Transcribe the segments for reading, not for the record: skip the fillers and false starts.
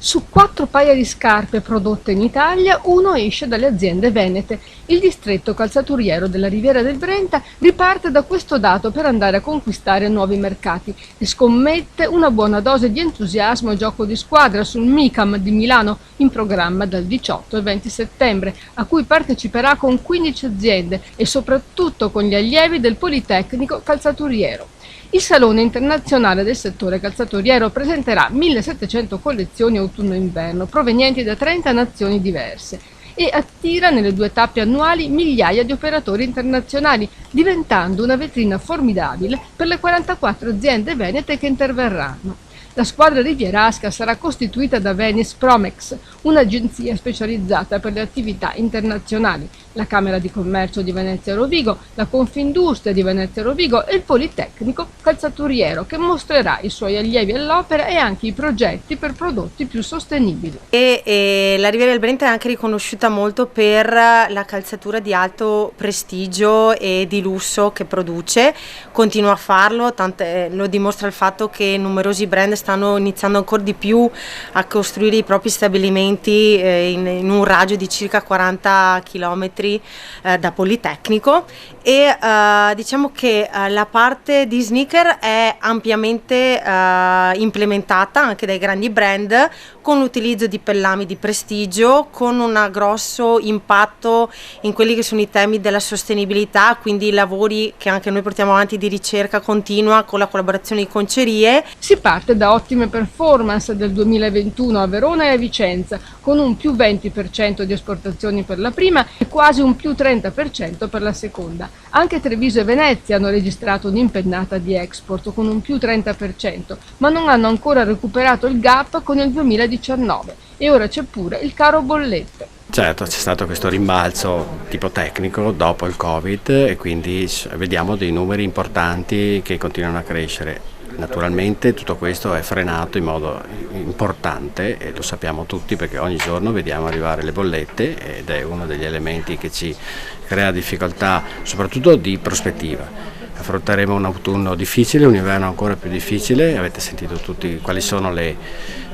Su 4 paia di scarpe prodotte in Italia, uno esce dalle aziende venete. Il distretto calzaturiero della Riviera del Brenta riparte da questo dato per andare a conquistare nuovi mercati e scommette una buona dose di entusiasmo e gioco di squadra sul MICAM di Milano, in programma dal 18 al 20 settembre, a cui parteciperà con 15 aziende e soprattutto con gli allievi del Politecnico Calzaturiero. Il Salone internazionale del settore calzaturiero presenterà 1700 collezioni autunno-inverno provenienti da 30 nazioni diverse e attira nelle 2 tappe annuali migliaia di operatori internazionali, diventando una vetrina formidabile per le 44 aziende venete che interverranno. La squadra rivierasca sarà costituita da Venice Promex, un'agenzia specializzata per le attività internazionali, la Camera di Commercio di Venezia Rovigo, la Confindustria di Venezia Rovigo e il Politecnico Calzaturiero, che mostrerà i suoi allievi all'opera e anche i progetti per prodotti più sostenibili. E la Riviera del Brenta è anche riconosciuta molto per la calzatura di alto prestigio e di lusso che produce, continua a farlo, lo dimostra il fatto che numerosi brand stanno iniziando ancora di più a costruire i propri stabilimenti in un raggio di circa 40 km da Politecnico e diciamo che la parte di sneaker è ampiamente implementata anche dai grandi brand con l'utilizzo di pellami di prestigio, con un grosso impatto in quelli che sono i temi della sostenibilità, quindi i lavori che anche noi portiamo avanti di ricerca continua con la collaborazione di concerie. Si parte da ottime performance del 2021 a Verona e a Vicenza, con un più 20% di esportazioni per la prima e quasi un più 30% per la seconda. Anche Treviso e Venezia hanno registrato un'impennata di export con un più 30%, ma non hanno ancora recuperato il gap con il 2019 e ora c'è pure il caro bollette. Certo, c'è stato questo rimbalzo tipo tecnico dopo il Covid e quindi vediamo dei numeri importanti che continuano a crescere. Naturalmente tutto questo è frenato in modo importante e lo sappiamo tutti perché ogni giorno vediamo arrivare le bollette ed è uno degli elementi che ci crea difficoltà, soprattutto di prospettiva. Affronteremo un autunno difficile, un inverno ancora più difficile, avete sentito tutti quali sono le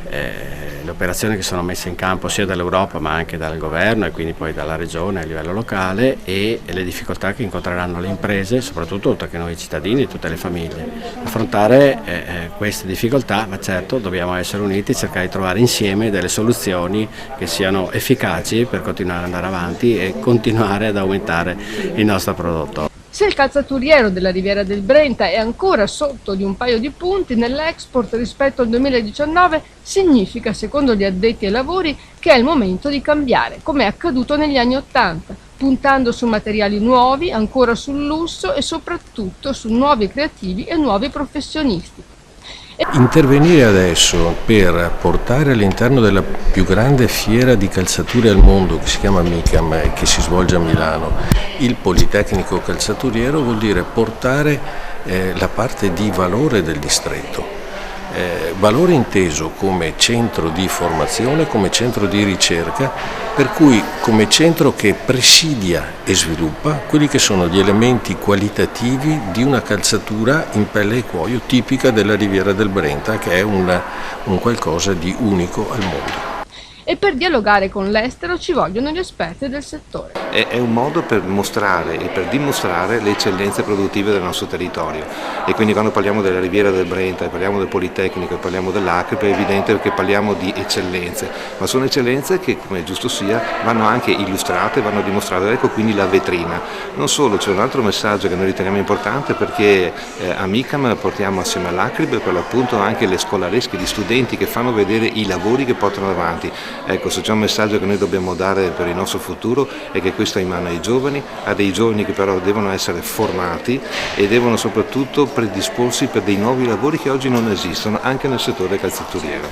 operazioni che sono messe in campo sia dall'Europa ma anche dal governo e quindi poi dalla regione a livello locale e le difficoltà che incontreranno le imprese, soprattutto oltre che noi cittadini e tutte le famiglie. Affrontare queste difficoltà, ma certo dobbiamo essere uniti e cercare di trovare insieme delle soluzioni che siano efficaci per continuare ad andare avanti e continuare ad aumentare il nostro prodotto. Se il calzaturiero della Riviera del Brenta è ancora sotto di un paio di punti nell'export rispetto al 2019, significa, secondo gli addetti ai lavori, che è il momento di cambiare, come è accaduto negli anni '80, puntando su materiali nuovi, ancora sul lusso e soprattutto su nuovi creativi e nuovi professionisti. Intervenire adesso per portare all'interno della più grande fiera di calzature al mondo che si chiama MICAM e che si svolge a Milano, il Politecnico Calzaturiero vuol dire portare la parte di valore del distretto. Valore inteso come centro di formazione, come centro di ricerca, per cui come centro che presidia e sviluppa quelli che sono gli elementi qualitativi di una calzatura in pelle e cuoio tipica della Riviera del Brenta, che è un qualcosa di unico al mondo. E per dialogare con l'estero ci vogliono gli esperti del settore. È un modo per mostrare e per dimostrare le eccellenze produttive del nostro territorio e quindi quando parliamo della Riviera del Brenta, parliamo del Politecnico e parliamo dell'Acrip è evidente che parliamo di eccellenze, ma sono eccellenze che, come è giusto sia, vanno anche illustrate, vanno dimostrate, ecco quindi la vetrina. Non solo, c'è un altro messaggio che noi riteniamo importante perché a MICAM portiamo assieme all'Acrip per l'appunto anche le scolaresche di studenti che fanno vedere i lavori che portano avanti. Ecco, se c'è un messaggio che noi dobbiamo dare per il nostro futuro è che questo è in mano ai giovani, a dei giovani che però devono essere formati e devono soprattutto predisporsi per dei nuovi lavori che oggi non esistono anche nel settore calzaturiero.